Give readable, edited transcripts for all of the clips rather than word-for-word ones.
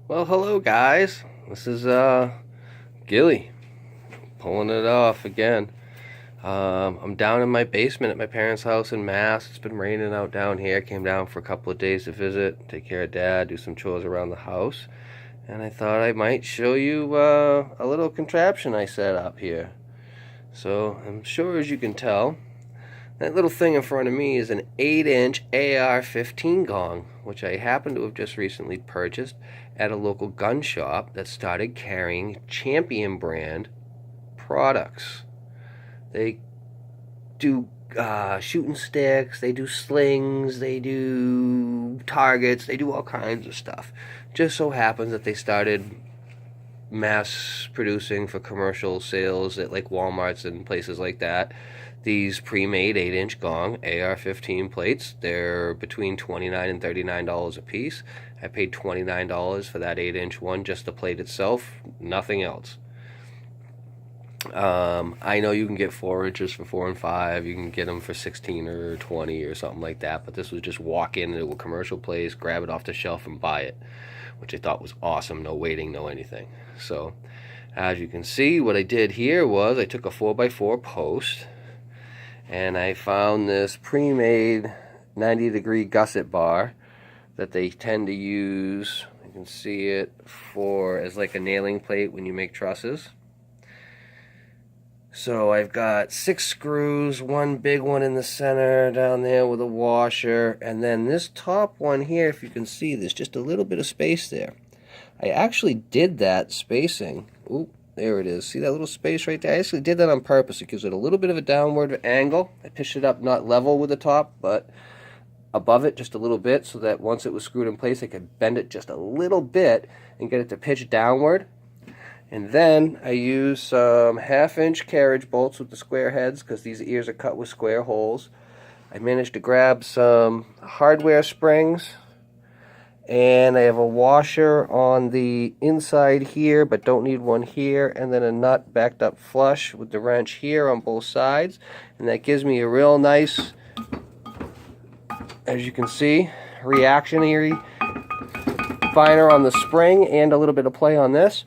Well, hello guys. This is Gilly pulling it off again. I'm down in my basement at my parents' house in Mass. It's been raining out down here. Came down for a couple of days to visit, take care of Dad, do some chores around the house, and I thought I might show you a little contraption I set up here. So I'm sure, as you can tell, that little thing in front of me is an 8-inch AR-15 gong, which I happen to have just recently purchased at a local gun shop that started carrying Champion brand products. They do shooting sticks, they do slings, they do targets, they do all kinds of stuff. Just so happens that they started mass producing for commercial sales at like Walmarts and places like that these pre-made 8-inch gong AR-15 plates. They're between $29 and $39 a piece. I paid $29 for that 8-inch one, just the plate itself, nothing else. I know you can get 4 inches for $4 and $5. You can get them for 16 or 20 or something like that. But this was just walk into a commercial place, grab it off the shelf, and buy it, which I thought was awesome. No waiting, no anything. So, as you can see, what I did here was I took a 4x4 post, and I found this pre-made 90-degree gusset bar that they tend to use. You can see it for as like a nailing plate when you make trusses. So I've got 6 screws, one big one in the center down there with a washer, and then this top one here, if you can see, there's just a little bit of space there. I actually did that spacing. Oop, there it is. See that little space right there? I actually did that on purpose. It gives it a little bit of a downward angle. I pitched it up not level with the top, but above it just a little bit, so that once it was screwed in place, I could bend it just a little bit and get it to pitch downward. And then I use some 1/2-inch carriage bolts with the square heads, because these ears are cut with square holes. I managed to grab some hardware springs, and I have a washer on the inside here, but don't need one here, and then a nut backed up flush with the wrench here on both sides, and that gives me a real nice, as you can see, reactionary finer on the spring and a little bit of play on this.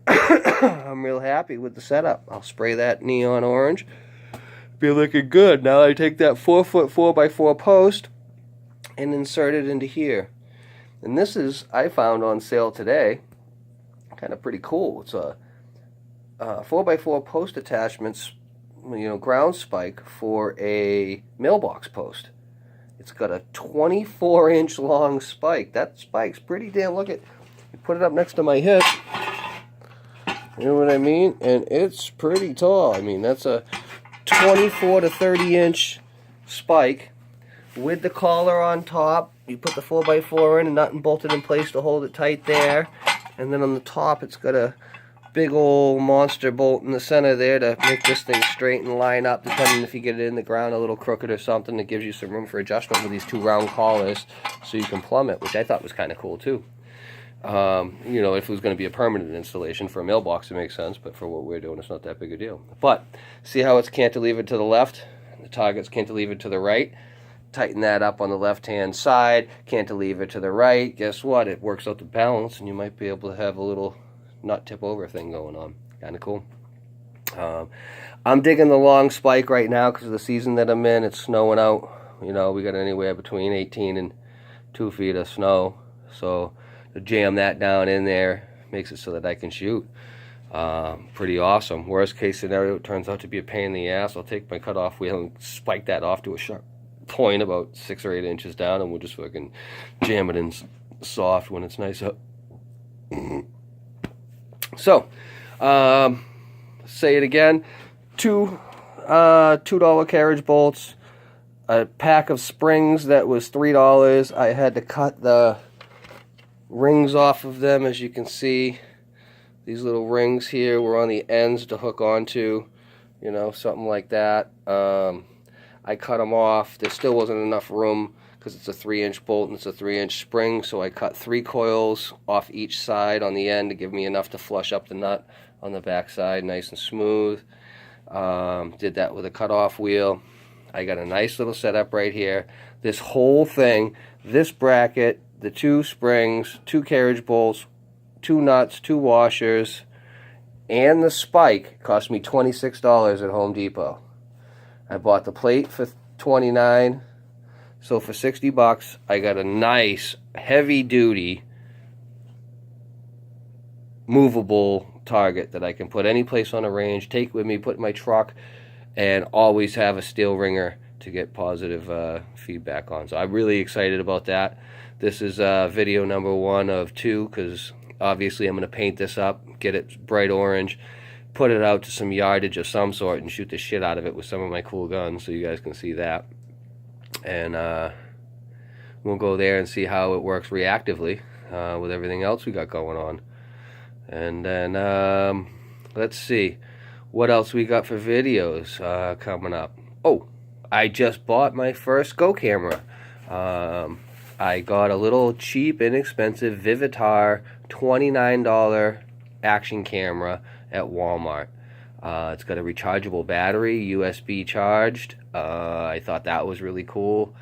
I'm real happy with the setup. I'll spray that neon orange. Be looking good. Now I take that 4-foot 4x4 post and insert it into here. And this is, I found on sale today, kind of pretty cool. It's a 4x4 post attachments, ground spike for a mailbox post. It's got a 24-inch long spike. That spike's pretty damn, look at, you put it up next to my hip. You know what I mean? And it's pretty tall. I mean, that's a 24 to 30-inch spike with the collar on top. You put the 4x4 in and nut and bolt it in place to hold it tight there. And then on the top, it's got a big old monster bolt in the center there to make this thing straight and line up, depending if you get it in the ground a little crooked or something. It gives you some room for adjustment with these 2 round collars so you can plumb it, which I thought was kind of cool too. If it was going to be a permanent installation for a mailbox, it makes sense, but for what we're doing, it's not that big a deal. But see how it's cantilevered to the left? The target's cantilevered to the right. Tighten that up on the left-hand side, cantilever to the right. Guess what? It works out the balance, and you might be able to have a little nut tip over thing going on. Kind of cool. I'm digging the long spike right now because of the season that I'm in. It's snowing out. We got anywhere between 18 and 2 feet of snow, so to jam that down in there makes it so that I can shoot. Pretty awesome. Worst case scenario, it turns out to be a pain in the ass. I'll take my cutoff wheel and spike that off to a sharp point about 6 or 8 inches down, and we'll just fucking jam it in soft when it's nice up. So, say it again. $2 carriage bolts, a pack of springs that was $3. I had to cut the rings off of them, as you can see. These little rings here were on the ends to hook onto, something like that. I cut them off. There still wasn't enough room because it's a 3-inch bolt and it's a 3-inch spring, so I cut 3 coils off each side on the end to give me enough to flush up the nut on the back side, nice and smooth. Did that with a cutoff wheel. I got a nice little setup right here. This whole thing, this bracket, the 2 springs, 2 carriage bolts, 2 nuts, 2 washers, and the spike cost me $26 at Home Depot. I bought the plate for $29, so for $60 I got a nice heavy duty movable target that I can put any place on a range, take with me, put in my truck, and always have a steel ringer to get positive feedback on. So I'm really excited about that. This is video number 1 of 2, because obviously I'm going to paint this up, get it bright orange, put it out to some yardage of some sort, and shoot the shit out of it with some of my cool guns so you guys can see that. And we'll go there and see how it works reactively with everything else we got going on. And then let's see what else we got for videos coming up. Oh, I just bought my first Go camera. I got a little cheap, inexpensive Vivitar $29 action camera at Walmart. It's got a rechargeable battery, USB charged. I thought that was really cool.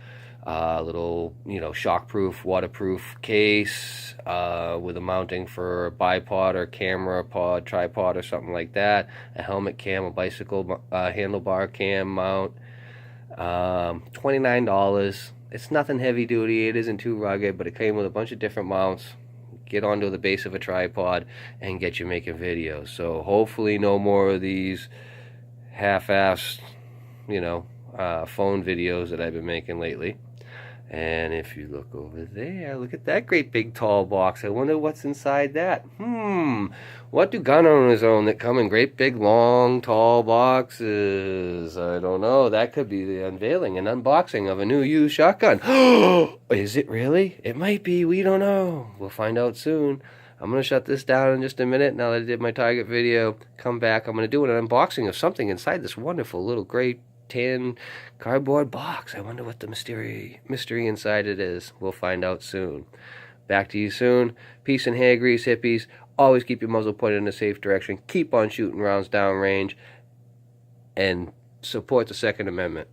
Little, shockproof, waterproof case with a mounting for a bipod or camera pod, tripod or something like that. A helmet cam, a bicycle handlebar cam mount. $29. It's nothing heavy duty. It isn't too rugged, but it came with a bunch of different mounts. Get onto the base of a tripod and get you making videos. So hopefully no more of these half-assed, phone videos that I've been making lately. And if you look over there, look at that great big tall box. I wonder what's inside that. What do gun owners own that come in great big long tall boxes? I don't know. That could be the unveiling and unboxing of a new used shotgun. Is it really? It might be. We don't know. We'll find out soon. I'm going to shut this down in just a minute. Now that I did my Target video, come back. I'm going to do an unboxing of something inside this wonderful little gray tin cardboard box. I wonder what the mystery inside it is. We'll find out soon. Back to you soon. Peace and hair grease, hippies. Always keep your muzzle pointed in a safe direction. Keep on shooting rounds downrange. And support the Second Amendment.